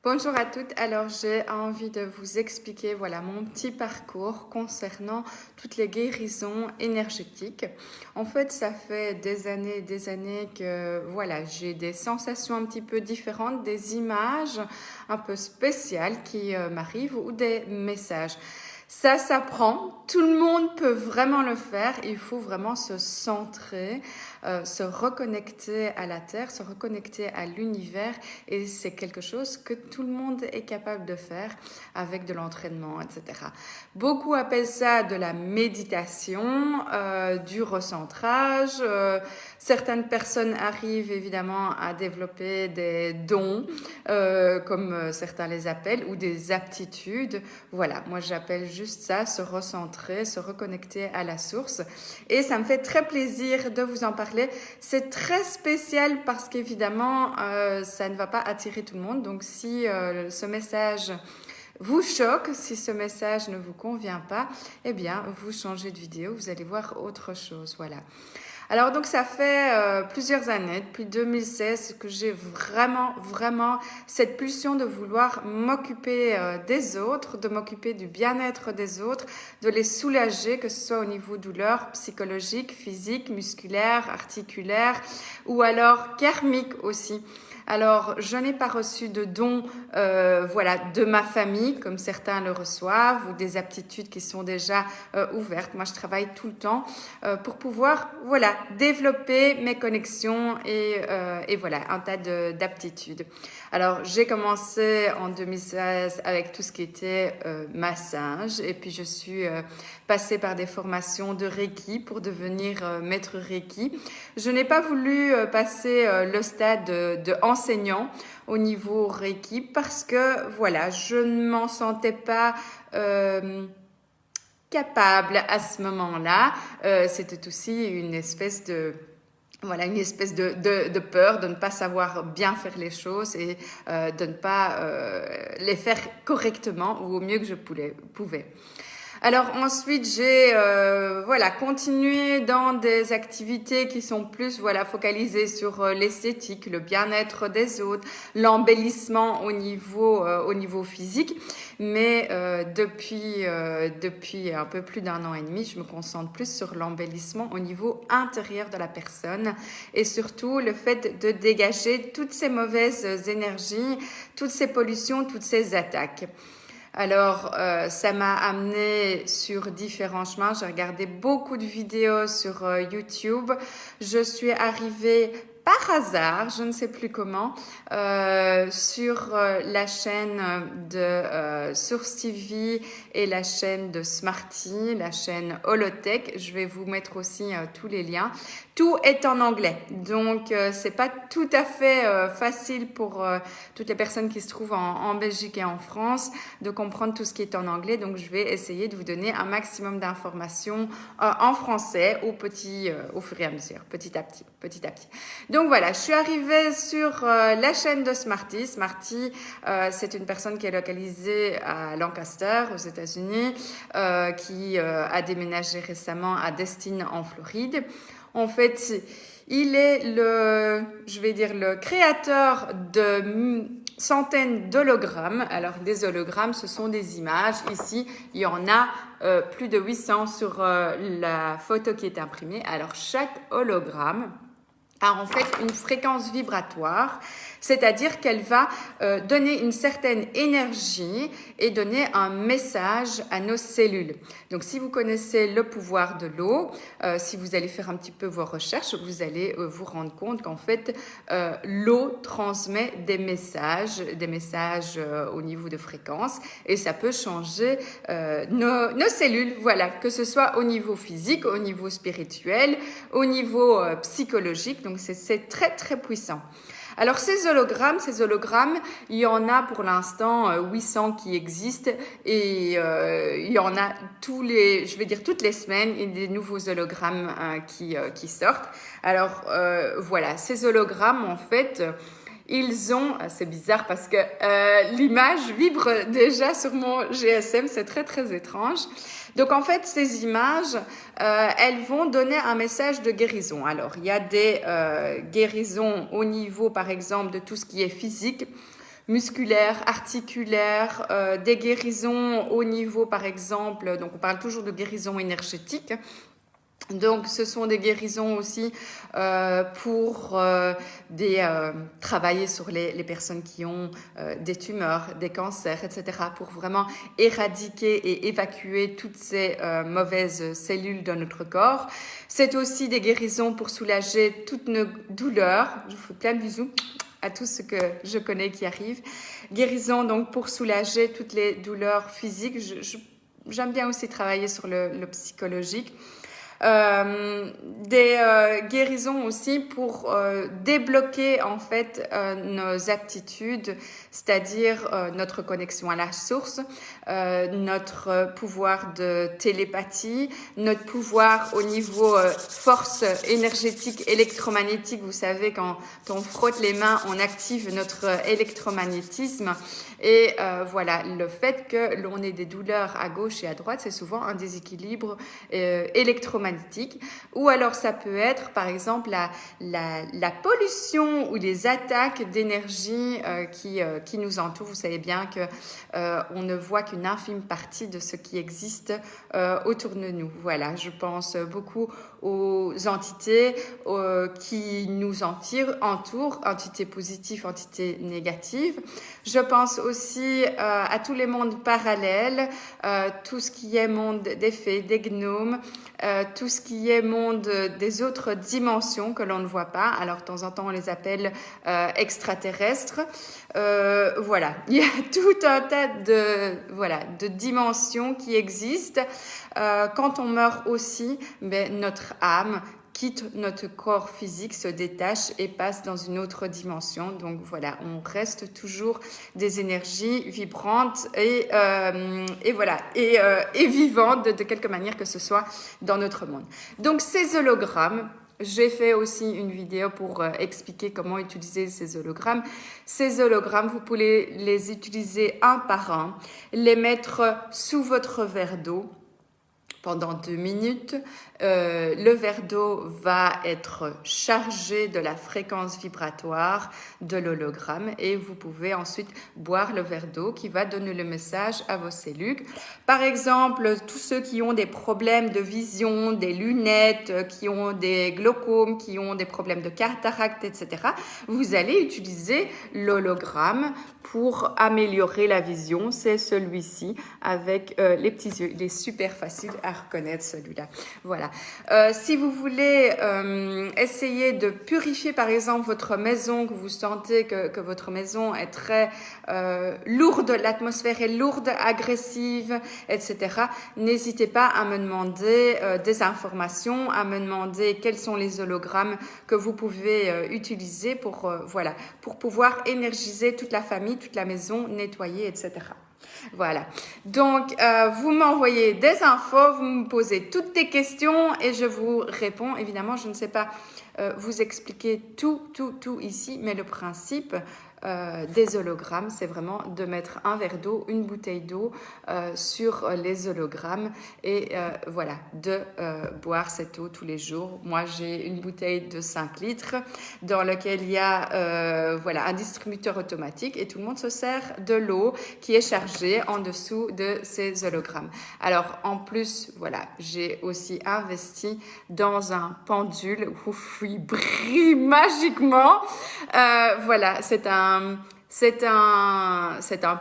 Bonjour à toutes, alors j'ai envie de vous expliquer mon petit parcours concernant toutes les guérisons énergétiques. En fait, ça fait des années que j'ai des sensations un petit peu différentes, des images un peu spéciales qui m'arrivent ou des messages. Ça s'apprend, tout le monde peut vraiment le faire, il faut vraiment se centrer, se reconnecter à la Terre, se reconnecter à l'univers et c'est quelque chose que tout le monde est capable de faire avec de l'entraînement, etc. Beaucoup appellent ça de la méditation, du recentrage. Certaines personnes arrivent évidemment à développer des dons, comme certains les appellent, ou des aptitudes. Voilà, moi j'appelle juste ça, se recentrer, se reconnecter à la source. Et ça me fait très plaisir de vous en parler. C'est très spécial parce qu'évidemment, ça ne va pas attirer tout le monde. Donc si ce message vous choque, si ce message ne vous convient pas, eh bien, vous changez de vidéo, vous allez voir autre chose. Voilà. Alors donc ça fait plusieurs années, depuis 2016, que j'ai vraiment cette pulsion de vouloir m'occuper des autres, de m'occuper du bien-être des autres, de les soulager, que ce soit au niveau douleur psychologique, physique, musculaire, articulaire ou alors karmique aussi. Alors, je n'ai pas reçu de dons de ma famille, comme certains le reçoivent, ou des aptitudes qui sont déjà ouvertes. Moi, je travaille tout le temps pour pouvoir développer mes connexions et un tas d'aptitudes. Alors, j'ai commencé en 2016 avec tout ce qui était massage et puis je suis passée par des formations de Reiki pour devenir maître Reiki. Je n'ai pas voulu passer le stade de enseignant au niveau Reiki parce que je ne m'en sentais pas capable à ce moment-là. C'était aussi une espèce de peur de ne pas savoir bien faire les choses et de ne pas les faire correctement ou au mieux que je pouvais. Alors ensuite, j'ai continué dans des activités qui sont plus focalisées sur l'esthétique, le bien-être des autres, l'embellissement au niveau physique. Mais depuis un peu plus d'un an et demi, je me concentre plus sur l'embellissement au niveau intérieur de la personne et surtout le fait de dégager toutes ces mauvaises énergies, toutes ces pollutions, toutes ces attaques. Alors, ça m'a amené sur différents chemins. J'ai regardé beaucoup de vidéos sur YouTube. Je suis arrivée par hasard, je ne sais plus comment, sur la chaîne de Source TV et la chaîne de Smarty, la chaîne Holotech. Je vais vous mettre aussi tous les liens. Tout est en anglais, donc c'est pas tout à fait facile pour toutes les personnes qui se trouvent en Belgique et en France de comprendre tout ce qui est en anglais. Donc je vais essayer de vous donner un maximum d'informations en français au fur et à mesure, petit à petit. Donc voilà, je suis arrivée sur la chaîne de Smarty. Smarty, c'est une personne qui est localisée à Lancaster, aux États-Unis, qui a déménagé récemment à Destin, en Floride. En fait, il est le créateur de centaines d'hologrammes. Alors, des hologrammes, ce sont des images. Ici, il y en a plus de 800 sur la photo qui est imprimée. Alors, chaque hologramme a en fait une fréquence vibratoire, c'est-à-dire qu'elle va donner une certaine énergie et donner un message à nos cellules. Donc si vous connaissez le pouvoir de l'eau, si vous allez faire un petit peu vos recherches, vous allez vous rendre compte qu'en fait l'eau transmet des messages au niveau de fréquence et ça peut changer nos cellules, que ce soit au niveau physique, au niveau spirituel, au niveau psychologique. Donc c'est très très puissant. Alors ces hologrammes, il y en a pour l'instant 800 qui existent et il y en a toutes les semaines, il y a des nouveaux hologrammes qui sortent. Alors ces hologrammes en fait, c'est bizarre parce que l'image vibre déjà sur mon GSM, c'est très très étrange. Donc en fait, ces images, elles vont donner un message de guérison. Alors, il y a des guérisons au niveau, par exemple, de tout ce qui est physique, musculaires, articulaires, des guérisons au niveau par exemple, donc on parle toujours de guérison énergétique. Donc, ce sont des guérisons aussi pour travailler sur les personnes qui ont des tumeurs, des cancers, etc. pour vraiment éradiquer et évacuer toutes ces mauvaises cellules dans notre corps. C'est aussi des guérisons pour soulager toutes nos douleurs. Je vous fais plein de bisous à tous ceux que je connais qui arrivent. Guérison donc pour soulager toutes les douleurs physiques. J'aime bien aussi travailler sur le psychologique. Des guérisons aussi pour débloquer en fait nos aptitudes, c'est-à-dire notre connexion à la source, notre pouvoir de télépathie, notre pouvoir au niveau force énergétique électromagnétique. Vous savez, quand on frotte les mains, on active notre électromagnétisme. Et voilà, le fait que l'on ait des douleurs à gauche et à droite, c'est souvent un déséquilibre électromagnétique. Ou alors ça peut être par exemple la pollution ou les attaques d'énergie qui nous entourent. Vous savez bien que on ne voit qu'une infime partie de ce qui existe autour de nous. Voilà, je pense beaucoup aux entités qui nous entourent, entités positives, entités négatives. Je pense aussi à tous les mondes parallèles, tout ce qui est monde des fées, des gnomes, tout ce qui est monde des autres dimensions que l'on ne voit pas. Alors, de temps en temps, on les appelle extraterrestres. Voilà, il y a tout un tas de dimensions qui existent. Quand on meurt aussi, notre âme quitte notre corps physique, se détache et passe dans une autre dimension. Donc voilà, on reste toujours des énergies vibrantes et voilà, et vivantes de quelque manière que ce soit dans notre monde. Donc ces hologrammes, j'ai fait aussi une vidéo pour expliquer comment utiliser ces hologrammes. Ces hologrammes, vous pouvez les utiliser un par un, les mettre sous votre verre d'eau pendant 2 minutes. Le verre d'eau va être chargé de la fréquence vibratoire de l'hologramme et vous pouvez ensuite boire le verre d'eau qui va donner le message à vos cellules. Par exemple, tous ceux qui ont des problèmes de vision, des lunettes, qui ont des glaucomes, qui ont des problèmes de cataracte, etc., vous allez utiliser l'hologramme pour améliorer la vision. C'est celui-ci avec les petits yeux. Il est super facile à reconnaître, celui-là. Voilà. Si vous voulez essayer de purifier par exemple votre maison, que vous sentez que votre maison est très lourde, l'atmosphère est lourde, agressive, etc., n'hésitez pas à me demander des informations, à me demander quels sont les hologrammes que vous pouvez utiliser pour pouvoir énergiser toute la famille, toute la maison, nettoyer, etc. Voilà, donc vous m'envoyez des infos, vous me posez toutes les questions et je vous réponds. Évidemment, je ne sais pas vous expliquer tout ici, mais le principe des hologrammes, c'est vraiment de mettre un verre d'eau, une bouteille d'eau sur les hologrammes et voilà, de boire cette eau tous les jours. Moi, j'ai une bouteille de 5 litres dans laquelle il y a un distributeur automatique et tout le monde se sert de l'eau qui est chargée en dessous de ces hologrammes. Alors, en plus, voilà, j'ai aussi investi dans un pendule où il brille magiquement. Voilà, c'est un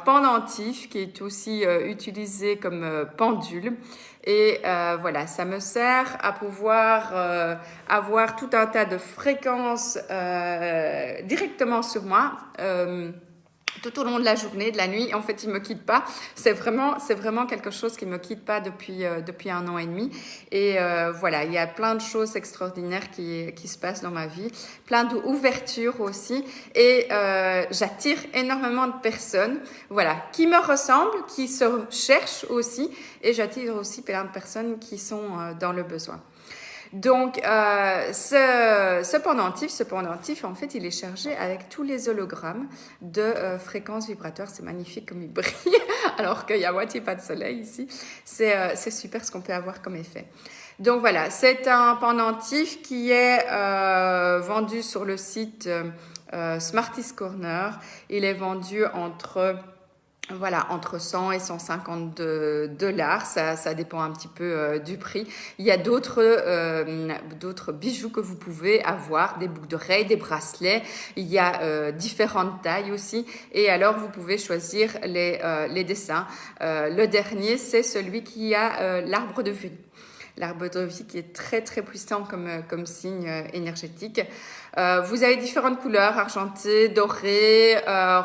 pendentif qui est aussi utilisé comme pendule. Et voilà, ça me sert à pouvoir avoir tout un tas de fréquences directement sur moi. Tout au long de la journée, de la nuit, en fait, il me quitte pas. C'est vraiment quelque chose qui me quitte pas depuis 1 an et demi. Et voilà, il y a plein de choses extraordinaires qui se passent dans ma vie, plein d'ouvertures aussi. Et j'attire énormément de personnes, voilà, qui me ressemblent, qui se cherchent aussi. Et j'attire aussi plein de personnes qui sont dans le besoin. Donc, ce pendentif, en fait, il est chargé avec tous les hologrammes de fréquences vibratoires. C'est magnifique comme il brille, alors qu'il y a moitié pas de soleil ici. C'est super ce qu'on peut avoir comme effet. Donc voilà, c'est un pendentif qui est vendu sur le site Smarties Corner. Il est vendu entre 100 et 150 $. Ça dépend un petit peu du prix. Il y a d'autres bijoux que vous pouvez avoir, des boucles d'oreilles, des bracelets. Il y a différentes tailles aussi. Et alors, vous pouvez choisir les dessins. Le dernier, c'est celui qui a l'arbre de vie. L'arbre de vie qui est très très puissant comme signe énergétique. Vous avez différentes couleurs, argenté, doré,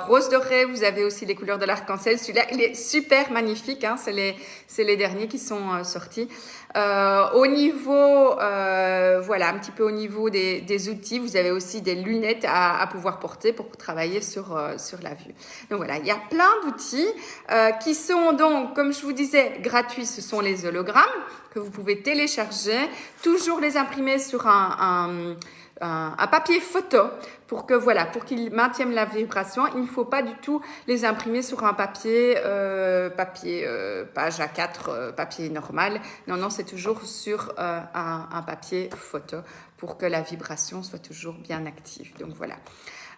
rose doré. Vous avez aussi les couleurs de l'arc-en-ciel. Celui-là, il est super magnifique. Hein, c'est les derniers qui sont sortis. Au niveau, voilà, un petit peu au niveau des outils, vous avez aussi des lunettes à pouvoir porter pour travailler sur la vue. Donc voilà, il y a plein d'outils qui sont donc, comme je vous disais, gratuits. Ce sont les hologrammes que vous pouvez télécharger, toujours les imprimer sur un papier photo pour qu'ils maintiennent la vibration. Il ne faut pas du tout les imprimer sur un papier page A4, papier normal. Non, c'est toujours sur un papier photo pour que la vibration soit toujours bien active. Donc voilà.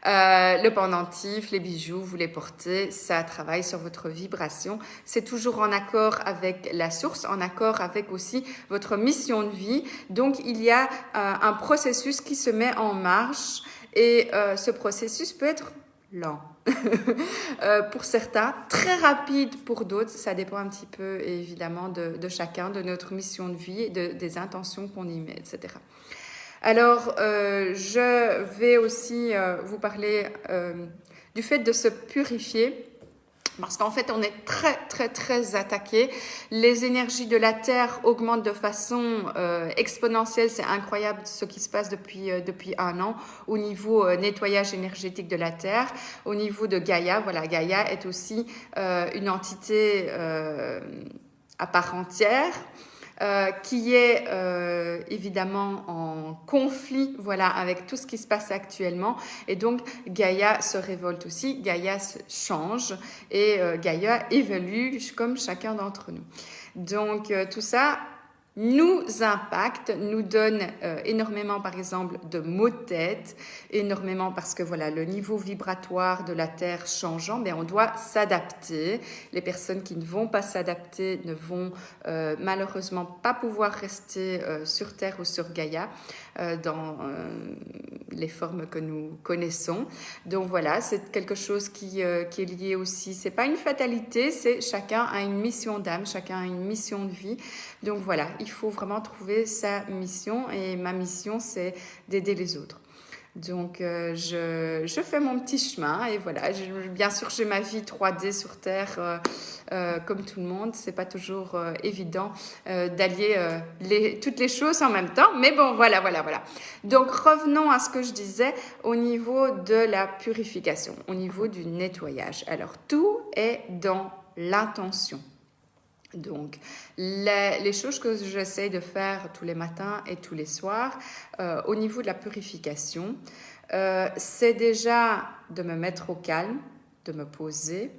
Le pendentif, les bijoux, vous les portez, ça travaille sur votre vibration. C'est toujours en accord avec la source, en accord avec aussi votre mission de vie. Donc, il y a un processus qui se met en marche et ce processus peut être lent pour certains, très rapide pour d'autres. Ça dépend un petit peu évidemment de chacun, de notre mission de vie, des intentions qu'on y met, etc. Alors, je vais aussi vous parler du fait de se purifier. Parce qu'en fait, on est très, très, très attaqué. Les énergies de la Terre augmentent de façon exponentielle. C'est incroyable ce qui se passe depuis 1 an au niveau nettoyage énergétique de la Terre. Au niveau de Gaïa, voilà, Gaïa est aussi une entité à part entière. Qui est évidemment en conflit, voilà, avec tout ce qui se passe actuellement. Et donc, Gaïa se révolte aussi, Gaïa change et Gaïa évolue comme chacun d'entre nous. Donc, tout ça nous impacte, nous donne énormément, par exemple, de maux de tête, énormément parce que voilà, le niveau vibratoire de la Terre changeant, mais on doit s'adapter. Les personnes qui ne vont pas s'adapter ne vont malheureusement pas pouvoir rester sur Terre ou sur Gaïa dans les formes que nous connaissons. Donc voilà, c'est quelque chose qui est lié aussi. C'est pas une fatalité, c'est chacun a une mission d'âme, chacun a une mission de vie. Donc voilà, il faut vraiment trouver sa mission et ma mission, c'est d'aider les autres. Donc, je fais mon petit chemin et voilà, bien sûr, j'ai ma vie 3D sur Terre comme tout le monde. C'est pas toujours évident d'allier toutes les choses en même temps, mais bon, voilà. Donc, revenons à ce que je disais au niveau de la purification, au niveau du nettoyage. Alors, tout est dans l'intention. Donc, les choses que j'essaie de faire tous les matins et tous les soirs au niveau de la purification, c'est déjà de me mettre au calme, de me poser,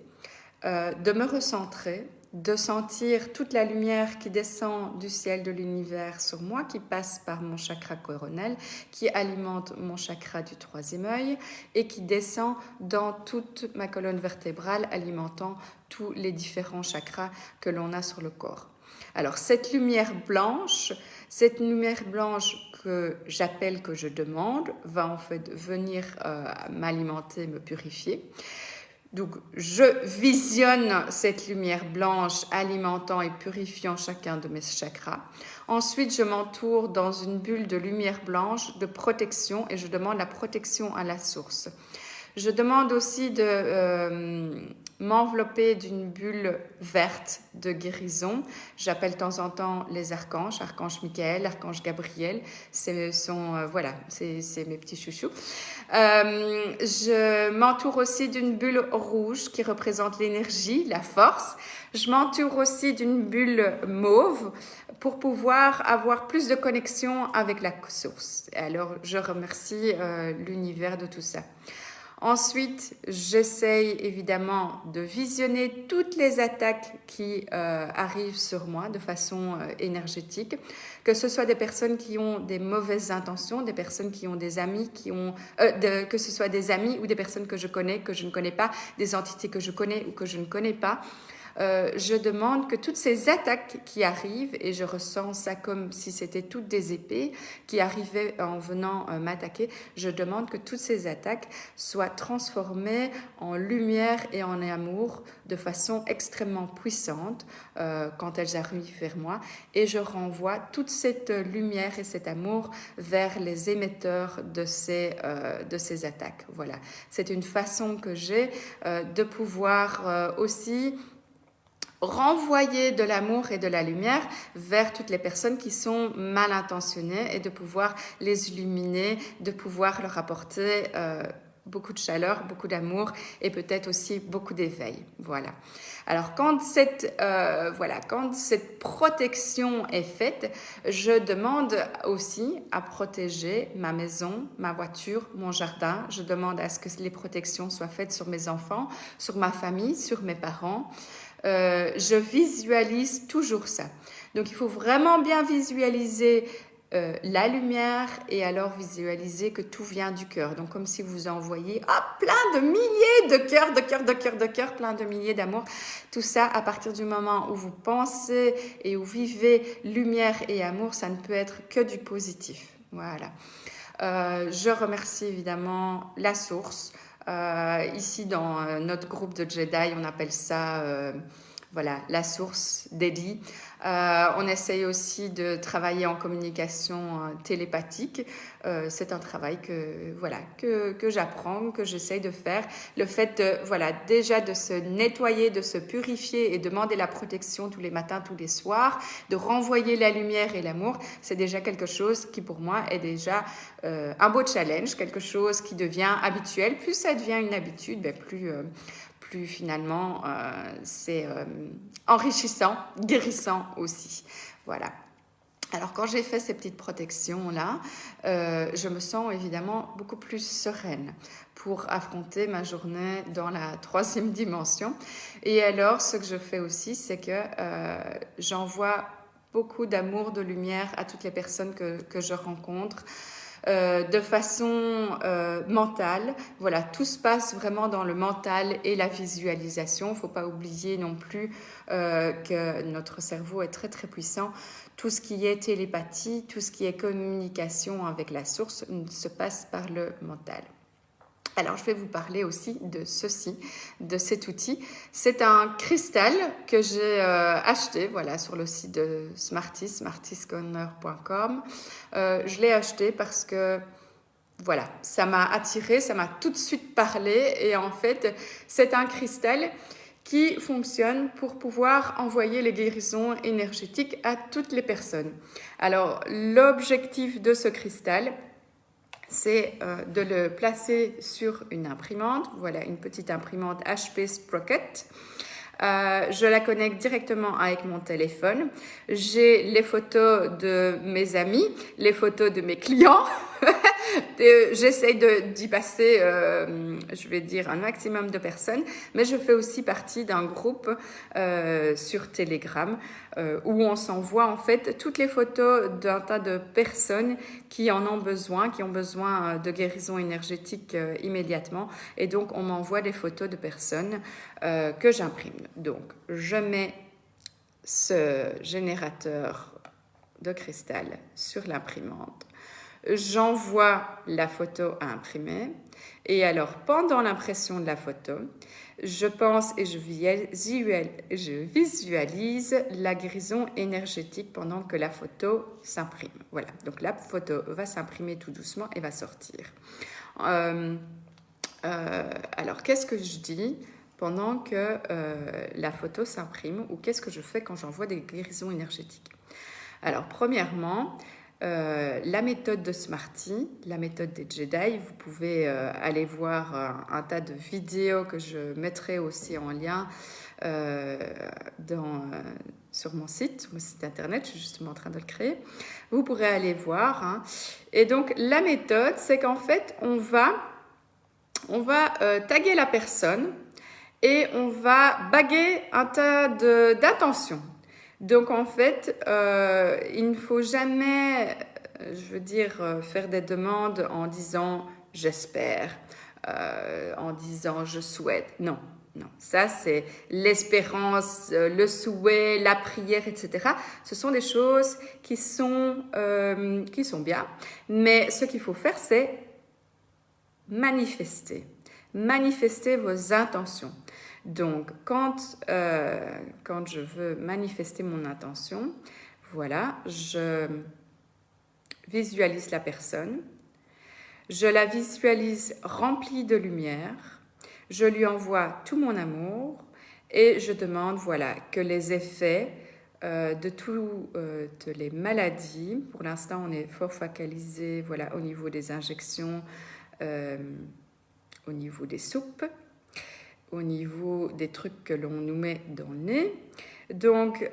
de me recentrer, de sentir toute la lumière qui descend du ciel de l'univers sur moi, qui passe par mon chakra coronal, qui alimente mon chakra du 3e œil et qui descend dans toute ma colonne vertébrale, alimentant tous les différents chakras que l'on a sur le corps. Alors, cette lumière blanche que j'appelle, que je demande, va en fait venir m'alimenter, me purifier. Donc, je visionne cette lumière blanche alimentant et purifiant chacun de mes chakras. Ensuite, je m'entoure dans une bulle de lumière blanche de protection et je demande la protection à la source. Je demande aussi de m'envelopper d'une bulle verte de guérison. J'appelle de temps en temps les archanges, archange Michael, archange Gabriel. C'est mes petits chouchous. Je m'entoure aussi d'une bulle rouge qui représente l'énergie, la force. Je m'entoure aussi d'une bulle mauve pour pouvoir avoir plus de connexion avec la source. Alors, je remercie l'univers de tout ça. Ensuite, j'essaye évidemment de visionner toutes les attaques qui arrivent sur moi de façon énergétique, que ce soit des personnes qui ont des mauvaises intentions, des personnes qui ont des amis, que ce soit des amis ou des personnes que je connais, que je ne connais pas, des entités que je connais ou que je ne connais pas. Je demande que toutes ces attaques qui arrivent, et je ressens ça comme si c'était toutes des épées qui arrivaient en venant m'attaquer, je demande que toutes ces attaques soient transformées en lumière et en amour de façon extrêmement puissante quand elles arrivent vers moi, et je renvoie toute cette lumière et cet amour vers les émetteurs de ces attaques. Voilà, c'est une façon que j'ai de pouvoir aussi renvoyer de l'amour et de la lumière vers toutes les personnes qui sont mal intentionnées et de pouvoir les illuminer, de pouvoir leur apporter beaucoup de chaleur, beaucoup d'amour et peut-être aussi beaucoup d'éveil. Voilà. Alors quand cette protection est faite, je demande aussi à protéger ma maison, ma voiture, mon jardin. Je demande à ce que les protections soient faites sur mes enfants, sur ma famille, sur mes parents. Je visualise toujours ça. Donc il faut vraiment bien visualiser la lumière et alors visualiser que tout vient du cœur. Donc comme si vous envoyiez plein de milliers de cœurs, de cœurs, plein de milliers d'amour. Tout ça, à partir du moment où vous pensez et où vivez lumière et amour, ça ne peut être que du positif. Voilà. Je remercie évidemment la source. Ici, dans notre groupe de Jedi, on appelle ça la source d'Eli. On essaye aussi de travailler en communication télépathique. C'est un travail que j'apprends, que j'essaye de faire. Le fait déjà de se nettoyer, de se purifier et demander la protection tous les matins, tous les soirs, de renvoyer la lumière et l'amour, c'est déjà quelque chose qui pour moi est déjà un beau challenge, quelque chose qui devient habituel. Plus ça devient une habitude, plus finalement c'est enrichissant, guérissant aussi. Voilà. Alors quand j'ai fait ces petites protections-là, je me sens évidemment beaucoup plus sereine pour affronter ma journée dans la 3e dimension. Et alors ce que je fais aussi, c'est que j'envoie beaucoup d'amour, de lumière à toutes les personnes que je rencontre. De façon mentale. Voilà, tout se passe vraiment dans le mental et la visualisation. Il ne faut pas oublier non plus que notre cerveau est très très puissant. Tout ce qui est télépathie, tout ce qui est communication avec la source se passe par le mental. Alors, je vais vous parler aussi de ceci, de cet outil. C'est un cristal que j'ai acheté sur le site de Smarties, smartiescorner.com. Je l'ai acheté parce que ça m'a attiré, ça m'a tout de suite parlé. Et en fait, c'est un cristal qui fonctionne pour pouvoir envoyer les guérisons énergétiques à toutes les personnes. Alors, l'objectif de ce cristal, c'est de le placer sur une imprimante, une petite imprimante HP Sprocket. Je la connecte directement avec mon téléphone. J'ai les photos de mes amis, les photos de mes clients. J'essaye d'y passer, je vais dire, un maximum de personnes, mais je fais aussi partie d'un groupe sur Telegram où on s'envoie en fait toutes les photos d'un tas de personnes qui en ont besoin, qui ont besoin de guérison énergétique immédiatement. Et donc, on m'envoie des photos de personnes que j'imprime. Donc, je mets ce générateur de cristal sur l'imprimante. J'envoie la photo à imprimer et alors pendant l'impression de la photo, je pense et je visualise la guérison énergétique pendant que la photo s'imprime. Voilà, donc la photo va s'imprimer tout doucement et va sortir. Alors, qu'est-ce que je dis pendant que la photo s'imprime ou qu'est-ce que je fais quand j'envoie des guérisons énergétiques? Alors, premièrement, la méthode de Smarty, la méthode des Jedi, vous pouvez aller voir un tas de vidéos que je mettrai aussi en lien sur mon site internet, je suis justement en train de le créer. Vous pourrez aller voir. Et donc, la méthode, c'est qu'en fait, on va on va taguer la personne et on va baguer un tas d'intentions. Donc en fait, il ne faut jamais, je veux dire, faire des demandes en disant « j'espère », en disant « je souhaite ». Non, non, ça c'est l'espérance, le souhait, la prière, etc. Ce sont des choses qui sont bien, mais ce qu'il faut faire, c'est manifester. Manifester vos intentions. Donc, quand je veux manifester mon intention, voilà, je visualise la personne, je la visualise remplie de lumière, je lui envoie tout mon amour et je demande, voilà, que les effets de toutes les maladies, pour l'instant on est fort focalisé, voilà, au niveau des injections, au niveau des soupes, au niveau des trucs que l'on nous met dans le nez. Donc,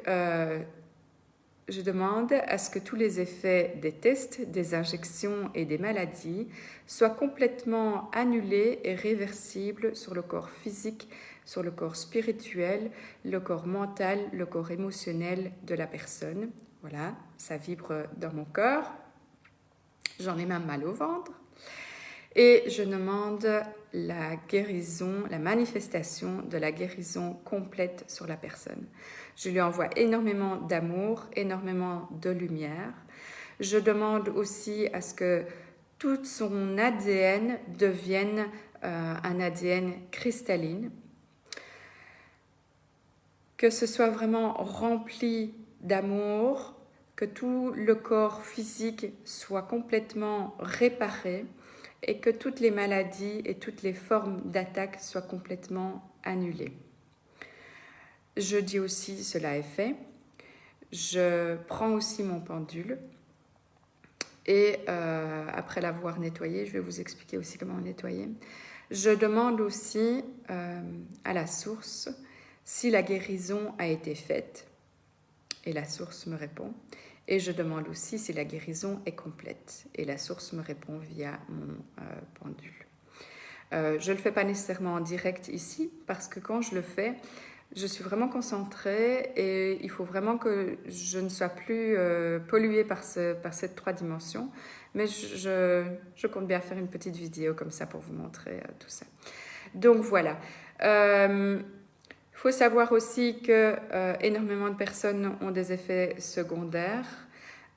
je demande à ce que tous les effets des tests, des injections et des maladies soient complètement annulés et réversibles sur le corps physique, sur le corps spirituel, le corps mental, le corps émotionnel de la personne. Voilà, ça vibre dans mon cœur. J'en ai même mal au ventre. Et je demande la guérison, la manifestation de la guérison complète sur la personne. Je lui envoie énormément d'amour, énormément de lumière. Je demande aussi à ce que tout son ADN devienne un ADN cristalline, que ce soit vraiment rempli d'amour, que tout le corps physique soit complètement réparé, et que toutes les maladies et toutes les formes d'attaque soient complètement annulées. Je dis aussi, cela est fait. Je prends aussi mon pendule et après l'avoir nettoyé, je vais vous expliquer aussi comment nettoyer. Je demande aussi à la source si la guérison a été faite et la source me répond. Et je demande aussi si la guérison est complète. Et la source me répond via mon pendule. Je ne le fais pas nécessairement en direct ici, parce que quand je le fais, je suis vraiment concentrée et il faut vraiment que je ne sois plus polluée par cette 3 dimensions. Mais je compte bien faire une petite vidéo comme ça pour vous montrer tout ça. Donc voilà. Il faut savoir aussi que énormément de personnes ont des effets secondaires,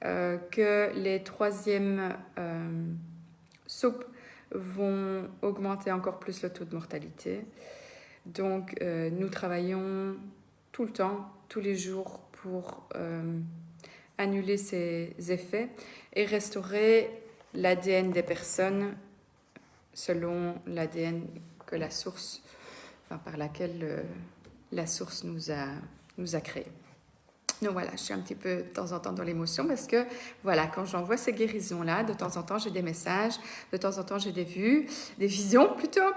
que les 3e soupes vont augmenter encore plus le taux de mortalité. Donc nous travaillons tout le temps, tous les jours pour annuler ces effets et restaurer l'ADN des personnes selon l'ADN que la source, par laquelle la source nous a créé. Donc voilà, je suis un petit peu de temps en temps dans l'émotion parce que voilà, quand j'envoie ces guérisons-là, de temps en temps j'ai des messages, de temps en temps j'ai des vues, des visions plutôt.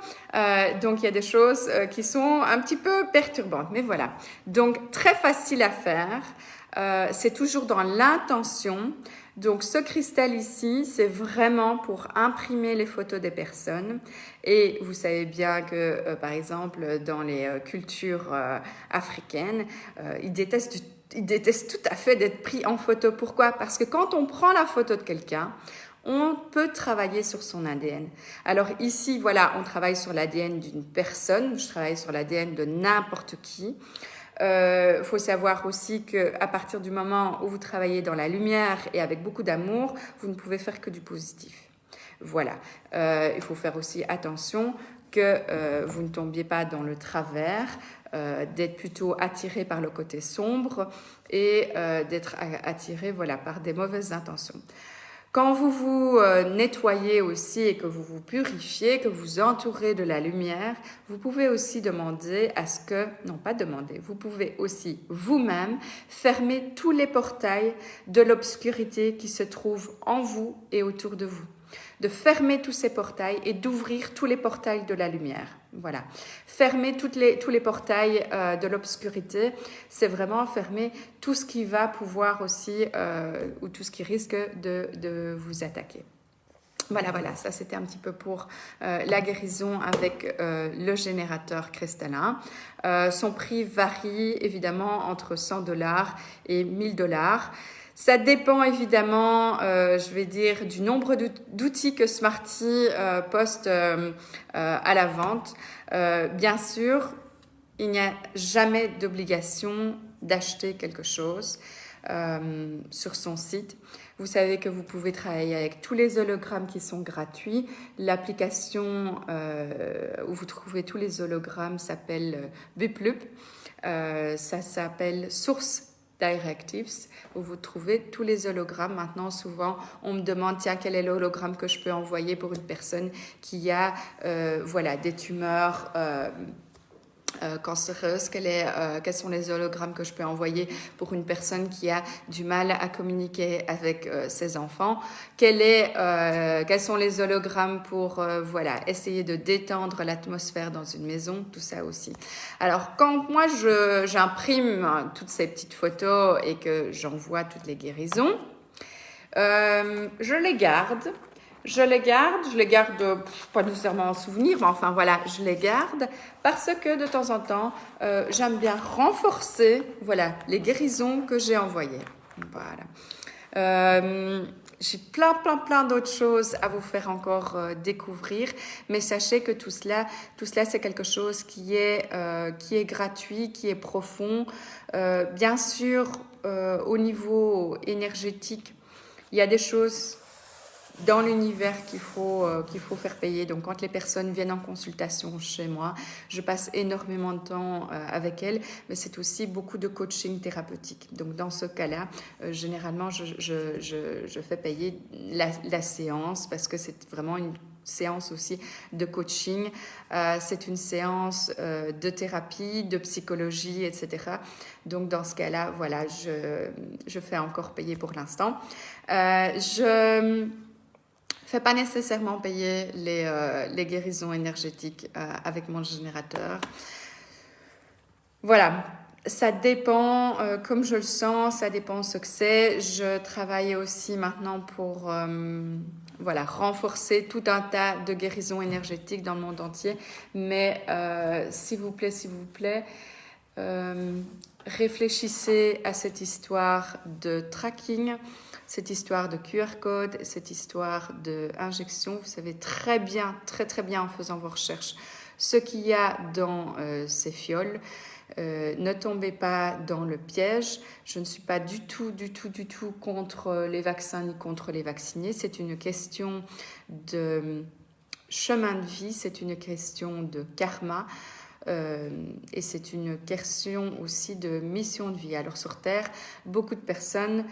Donc il y a des choses qui sont un petit peu perturbantes, mais voilà. Donc très facile à faire, c'est toujours dans l'intention. Donc ce cristal ici, c'est vraiment pour imprimer les photos des personnes. Et vous savez bien que, par exemple, dans les cultures africaines, ils détestent tout à fait d'être pris en photo. Pourquoi? Parce que quand on prend la photo de quelqu'un, on peut travailler sur son ADN. Alors ici, voilà, on travaille sur l'ADN d'une personne, je travaille sur l'ADN de n'importe qui. Faut savoir aussi qu'à partir du moment où vous travaillez dans la lumière et avec beaucoup d'amour, vous ne pouvez faire que du positif. Voilà. Il faut faire aussi attention que vous ne tombiez pas dans le travers, d'être plutôt attiré par le côté sombre et d'être attiré, voilà, par des mauvaises intentions. Quand vous vous nettoyez aussi et que vous vous purifiez, que vous entourez de la lumière, vous pouvez aussi demander à ce que, non pas demander, vous pouvez aussi vous-même fermer tous les portails de l'obscurité qui se trouvent en vous et autour de vous. De fermer tous ces portails et d'ouvrir tous les portails de la lumière. Voilà. Fermer tous les portails de l'obscurité, c'est vraiment fermer tout ce qui va pouvoir aussi, ou tout ce qui risque de vous attaquer. Voilà, ça c'était un petit peu pour la guérison avec le générateur cristallin. Son prix varie évidemment entre 100 $ et 1000 $. Ça dépend évidemment, je vais dire, du nombre d'outils que Smarty poste à la vente. Bien sûr, il n'y a jamais d'obligation d'acheter quelque chose sur son site. Vous savez que vous pouvez travailler avec tous les hologrammes qui sont gratuits. L'application où vous trouvez tous les hologrammes s'appelle Buplup. Ça s'appelle Source Directives, où vous trouvez tous les hologrammes. Maintenant, souvent, on me demande, tiens, quel est l'hologramme que je peux envoyer pour une personne qui a des tumeurs cancéreuse, quels sont les hologrammes que je peux envoyer pour une personne qui a du mal à communiquer avec ses enfants, quels sont les hologrammes pour essayer de détendre l'atmosphère dans une maison, tout ça aussi. Alors quand moi j'imprime toutes ces petites photos et que j'envoie toutes les guérisons, je les garde. Je les garde pas nécessairement en souvenir, mais enfin voilà, je les garde parce que de temps en temps, j'aime bien renforcer les guérisons que j'ai envoyées. Voilà. J'ai plein d'autres choses à vous faire encore découvrir, mais sachez que tout cela c'est quelque chose qui est gratuit, qui est profond. Bien sûr, au niveau énergétique, il y a des choses dans l'univers qu'il faut faire payer. Donc, quand les personnes viennent en consultation chez moi, je passe énormément de temps avec elles, mais c'est aussi beaucoup de coaching thérapeutique. Donc, dans ce cas-là, généralement, je fais payer la séance parce que c'est vraiment une séance aussi de coaching. C'est une séance de thérapie, de psychologie, etc. Donc, dans ce cas-là, voilà, je fais encore payer pour l'instant. Je fais pas nécessairement payer les guérisons énergétiques avec mon générateur. Voilà, ça dépend comme je le sens, ça dépend ce que c'est. Je travaille aussi maintenant pour renforcer tout un tas de guérisons énergétiques dans le monde entier. Mais s'il vous plaît, réfléchissez à cette histoire de tracking, cette histoire de QR code, cette histoire d'injection. Vous savez très bien en faisant vos recherches ce qu'il y a dans ces fioles. Ne tombez pas dans le piège. Je ne suis pas du tout contre les vaccins ni contre les vaccinés. C'est une question de chemin de vie, c'est une question de karma. Et c'est une question aussi de mission de vie. Alors sur Terre, beaucoup de personnes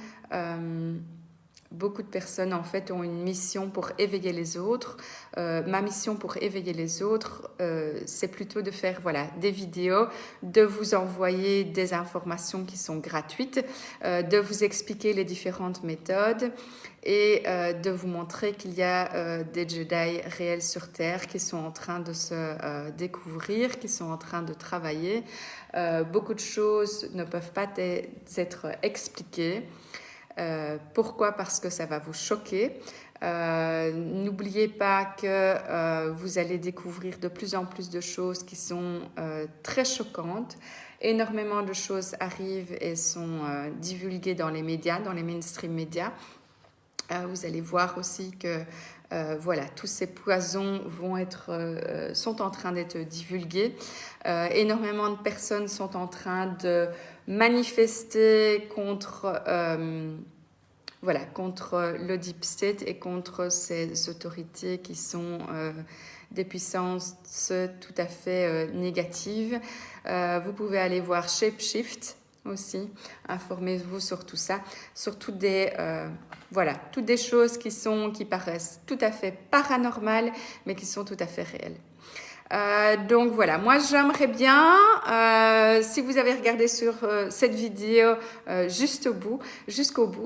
en fait ont une mission pour éveiller les autres. Ma mission pour éveiller les autres, c'est plutôt de faire des vidéos, de vous envoyer des informations qui sont gratuites, de vous expliquer les différentes méthodes et de vous montrer qu'il y a des Jedi réels sur Terre qui sont en train de se découvrir, qui sont en train de travailler. Beaucoup de choses ne peuvent pas être expliquées. Pourquoi? Parce que ça va vous choquer. N'oubliez pas que vous allez découvrir de plus en plus de choses qui sont très choquantes. Énormément de choses arrivent et sont divulguées dans les médias, dans les mainstream médias. Vous allez voir aussi que tous ces poisons sont en train d'être divulgués. Énormément de personnes sont en train de manifester contre le Deep State et contre ces autorités qui sont des puissances tout à fait négatives. Vous pouvez aller voir Shapeshift aussi, informez-vous sur tout ça, sur toutes des choses qui paraissent tout à fait paranormales, mais qui sont tout à fait réelles. Donc voilà, moi j'aimerais bien, si vous avez regardé sur cette vidéo jusqu'au bout,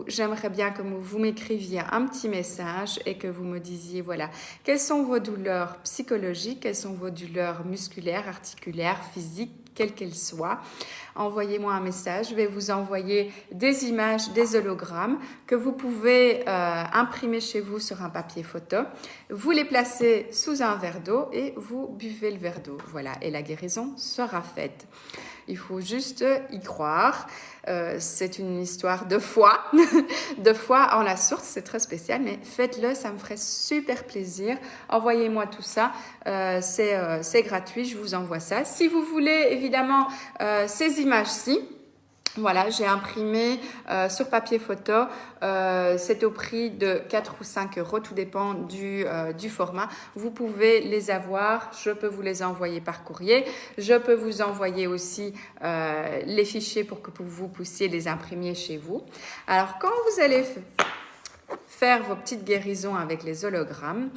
j'aimerais bien que vous m'écriviez un petit message et que vous me disiez, voilà, quelles sont vos douleurs psychologiques, quelles sont vos douleurs musculaires, articulaires, physiques, quelles qu'elles soient. Envoyez-moi un message, je vais vous envoyer des images, des hologrammes que vous pouvez imprimer chez vous sur un papier photo. Vous les placez sous un verre d'eau et vous buvez le verre d'eau. Voilà, et la guérison sera faite. Il faut juste y croire. C'est une histoire de foi, de foi en la source, c'est très spécial, mais faites-le, ça me ferait super plaisir. Envoyez-moi tout ça, c'est gratuit, je vous envoie ça. Si vous voulez évidemment ces images-ci, voilà, j'ai imprimé sur papier photo, c'est au prix de 4 ou 5 euros, tout dépend du format. Vous pouvez les avoir, je peux vous les envoyer par courrier, je peux vous envoyer aussi les fichiers pour que vous puissiez les imprimer chez vous. Alors, quand vous allez faire vos petites guérisons avec les hologrammes,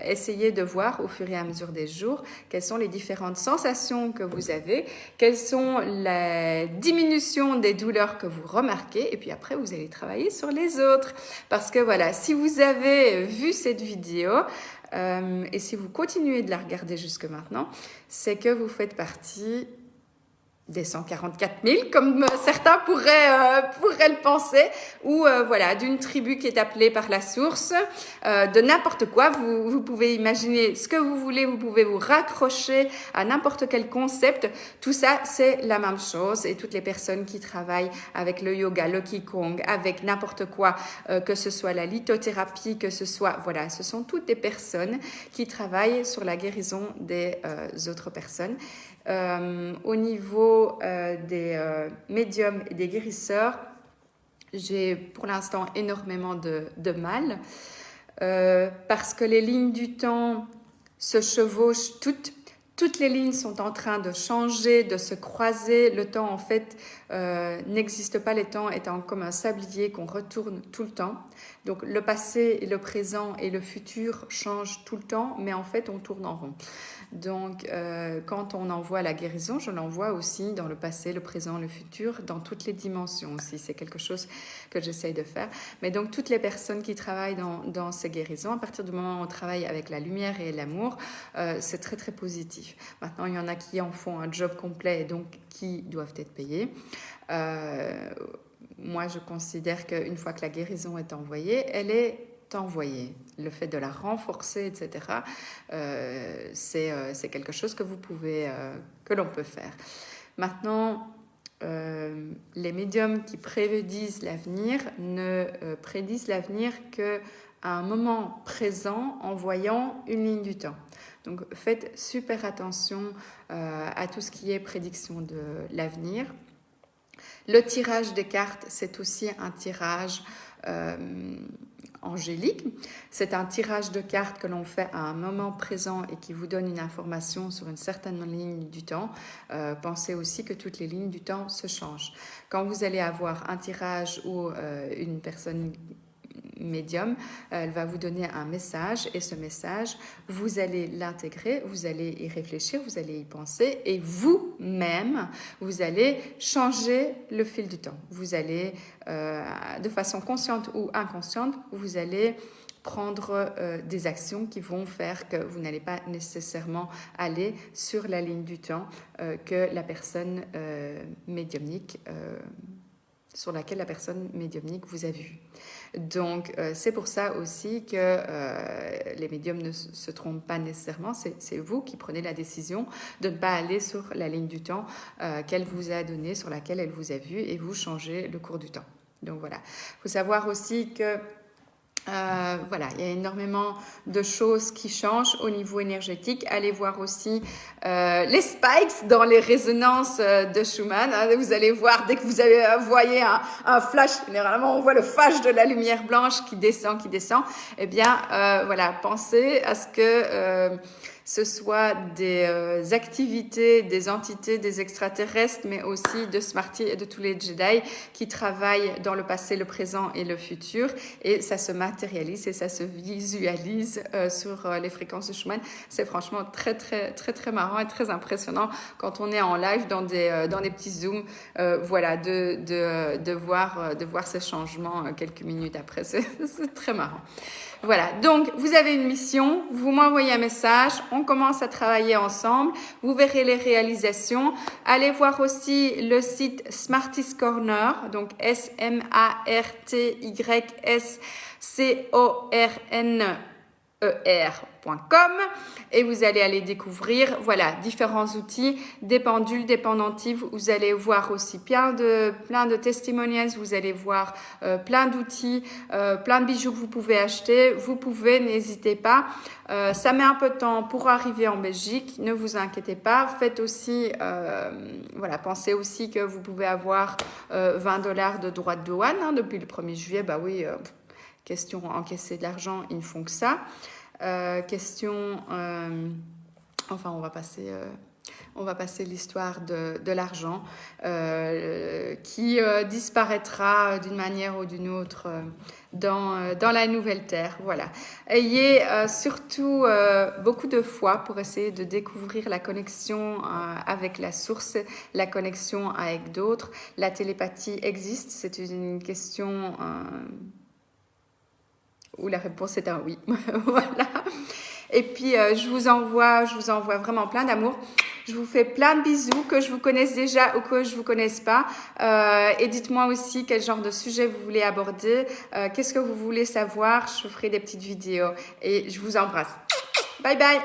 essayez de voir au fur et à mesure des jours quelles sont les différentes sensations que vous avez, quelles sont les diminutions des douleurs que vous remarquez, et puis après vous allez travailler sur les autres. Parce que voilà, si vous avez vu cette vidéo, et si vous continuez de la regarder jusque maintenant, c'est que vous faites partie des 144 000, comme certains pourraient le penser, ou voilà, d'une tribu qui est appelée par la source, de n'importe quoi. Vous pouvez imaginer ce que vous voulez, vous pouvez vous raccrocher à n'importe quel concept. Tout ça, c'est la même chose. Et toutes les personnes qui travaillent avec le yoga, le qigong, avec n'importe quoi, que ce soit la lithothérapie, que ce soit, voilà, ce sont toutes des personnes qui travaillent sur la guérison des autres personnes. Au niveau des médiums et des guérisseurs, j'ai pour l'instant énormément de mal parce que les lignes du temps se chevauchent toutes les lignes sont en train de changer, de se croiser. Le temps, en fait, n'existe pas. Les temps étant comme un sablier qu'on retourne tout le temps. Donc, le passé, le présent et le futur changent tout le temps, mais en fait, on tourne en rond. Donc, quand on envoie la guérison, je l'envoie aussi dans le passé, le présent, le futur, dans toutes les dimensions aussi. C'est quelque chose que j'essaye de faire. Mais donc, toutes les personnes qui travaillent dans ces guérisons, à partir du moment où on travaille avec la lumière et l'amour, c'est très, très positif. Maintenant, il y en a qui en font un job complet et donc qui doivent être payés. Moi, je considère qu'une fois que la guérison est envoyée, elle est envoyée. Le fait de la renforcer, etc., c'est quelque chose que que l'on peut faire. Maintenant, les médiums qui prédisent l'avenir ne prédisent l'avenir qu'à un moment présent en voyant une ligne du temps. Donc, faites super attention à tout ce qui est prédiction de l'avenir. Le tirage des cartes, c'est aussi un tirage angélique. C'est un tirage de cartes que l'on fait à un moment présent et qui vous donne une information sur une certaine ligne du temps. Pensez aussi que toutes les lignes du temps se changent. Quand vous allez avoir un tirage où une personne médium, elle va vous donner un message et ce message, vous allez l'intégrer, vous allez y réfléchir, vous allez y penser et vous-même, vous allez changer le fil du temps. Vous allez, de façon consciente ou inconsciente, vous allez prendre des actions qui vont faire que vous n'allez pas nécessairement aller sur la ligne du temps que la personne médiumnique sur laquelle la personne médiumnique vous a vu. Donc, c'est pour ça aussi que les médiums ne se trompent pas nécessairement. C'est vous qui prenez la décision de ne pas aller sur la ligne du temps qu'elle vous a donnée, sur laquelle elle vous a vu, et vous changez le cours du temps. Donc voilà. Il faut savoir aussi que voilà, il y a énormément de choses qui changent au niveau énergétique. Allez voir aussi les spikes dans les résonances de Schumann. Vous allez voir, dès que vous voyez un flash, généralement on voit le flash de la lumière blanche qui descend. Eh bien, voilà, pensez à ce que ce soit des activités, des entités, des extraterrestres, mais aussi de Smarty et de tous les Jedi qui travaillent dans le passé, le présent et le futur. Et ça se matérialise et ça se visualise sur les fréquences de Schumann. C'est franchement très, très, très, très marrant et très impressionnant quand on est en live dans des petits zooms, voilà, de voir ce changement quelques minutes après. C'est très marrant. Voilà, donc vous avez une mission, vous m'envoyez un message, on commence à travailler ensemble, vous verrez les réalisations. Allez voir aussi le site Smarties Corner, donc SmartysCorner.com et vous allez aller découvrir voilà différents outils, des pendules, des pendentifs. Vous allez voir aussi plein de testimonials, vous allez voir plein d'outils, plein de bijoux que vous pouvez acheter. Vous pouvez, n'hésitez pas. Ça met un peu de temps pour arriver en Belgique, ne vous inquiétez pas. Faites aussi, voilà, pensez aussi que vous pouvez avoir 20 $ de droits de douane hein, depuis le 1er juillet. Bah oui. Question encaisser de l'argent, ils ne font que ça. Enfin, on va passer l'histoire de l'argent qui disparaîtra d'une manière ou d'une autre dans la nouvelle terre. Voilà. Ayez surtout beaucoup de foi pour essayer de découvrir la connexion avec la source, la connexion avec d'autres. La télépathie existe, c'est une question... où la réponse est un oui. Voilà. Et puis, je vous envoie vraiment plein d'amour. Je vous fais plein de bisous, que je vous connaisse déjà ou que je vous connaisse pas. Et dites-moi aussi quel genre de sujet vous voulez aborder. Qu'est-ce que vous voulez savoir? Je vous ferai des petites vidéos. Et je vous embrasse. Bye bye!